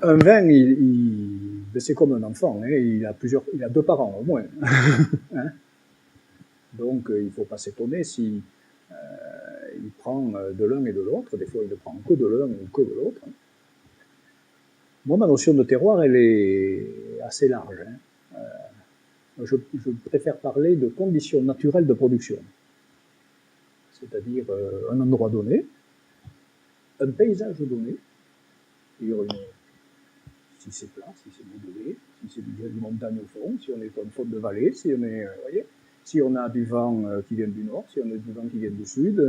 Un vin, c'est comme un enfant, hein, il a deux parents au moins. Hein. Donc il ne faut pas s'étonner si il prend de l'un et de l'autre. Des fois, il ne prend que de l'un ou que de l'autre. Moi, ma notion de terroir, elle est assez large. Hein. Je préfère parler de conditions naturelles de production. C'est-à-dire un endroit donné, un paysage donné, si c'est plat, si c'est modelé, si c'est du montagne au fond, si on est en fond de vallée, si on est, voyez, si on a du vent qui vient du nord, si on a du vent qui vient du sud,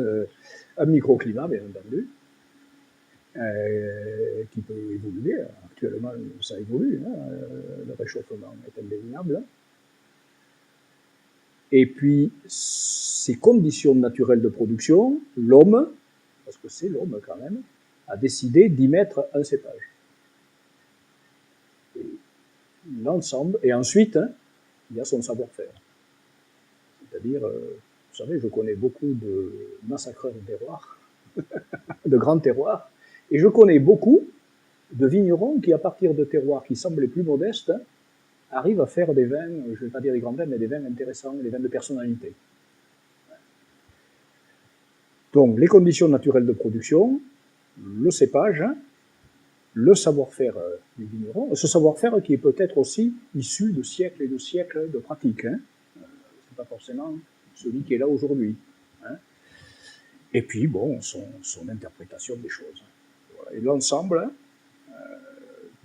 un microclimat, bien entendu, qui peut évoluer. Actuellement, ça évolue, hein, le réchauffement est indéniable. Et puis, ces conditions naturelles de production, l'homme, parce que c'est l'homme quand même, a décidé d'y mettre un cépage. L'ensemble, et ensuite, hein, il y a son savoir-faire. C'est-à-dire, vous savez, je connais beaucoup de massacreurs de terroirs, de grands terroirs, et je connais beaucoup de vignerons qui, à partir de terroirs qui semblaient plus modestes, hein, arrivent à faire des vins, je ne vais pas dire des grands vins, mais des vins intéressants, des vins de personnalité. Donc, les conditions naturelles de production, le cépage, hein, le savoir-faire du vigneron, ce savoir-faire qui est peut-être aussi issu de siècles et de siècles de pratique. Hein. C'est pas forcément celui qui est là aujourd'hui. Hein. Et puis, bon, son interprétation des choses. Voilà. Et l'ensemble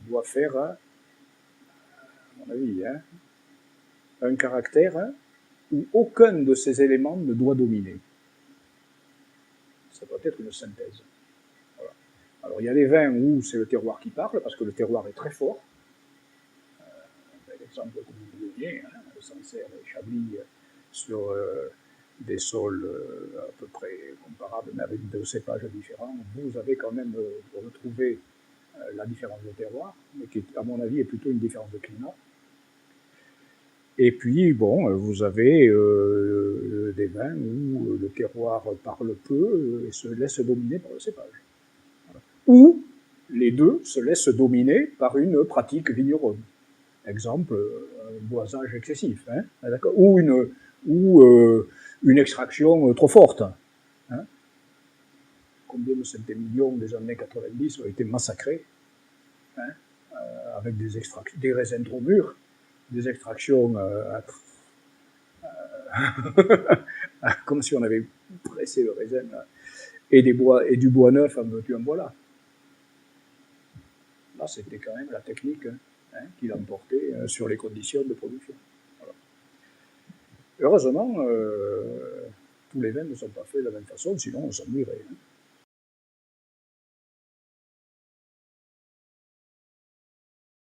doit faire, à mon avis, hein, un caractère où aucun de ces éléments ne doit dominer. Ça doit être une synthèse. Voilà. Alors, il y a des vins où c'est le terroir qui parle, parce que le terroir est très fort. L'exemple que vous donniez, hein, Sancerre et Chablis, sur des sols à peu près comparables, mais avec deux cépages différents, vous avez quand même retrouvé la différence de terroir, mais qui, à mon avis, est plutôt une différence de climat. Et puis, bon, vous avez des vins où le terroir parle peu et se laisse dominer par le cépage. Voilà. Ou les deux se laissent dominer par une pratique vigneronne. Exemple, un boisage excessif, hein, ou une extraction trop forte. Hein. Combien de centaines de millions des années 90 ont été massacrés, hein, avec des raisins trop mûrs, des extractions comme si on avait pressé le raisin, et du bois neuf en veux-tu en voilà. Là, c'était quand même la technique, hein, qui l'emportait sur les conditions de production. Voilà. Heureusement, tous les vins ne sont pas faits de la même façon, sinon on s'ennuierait. Hein.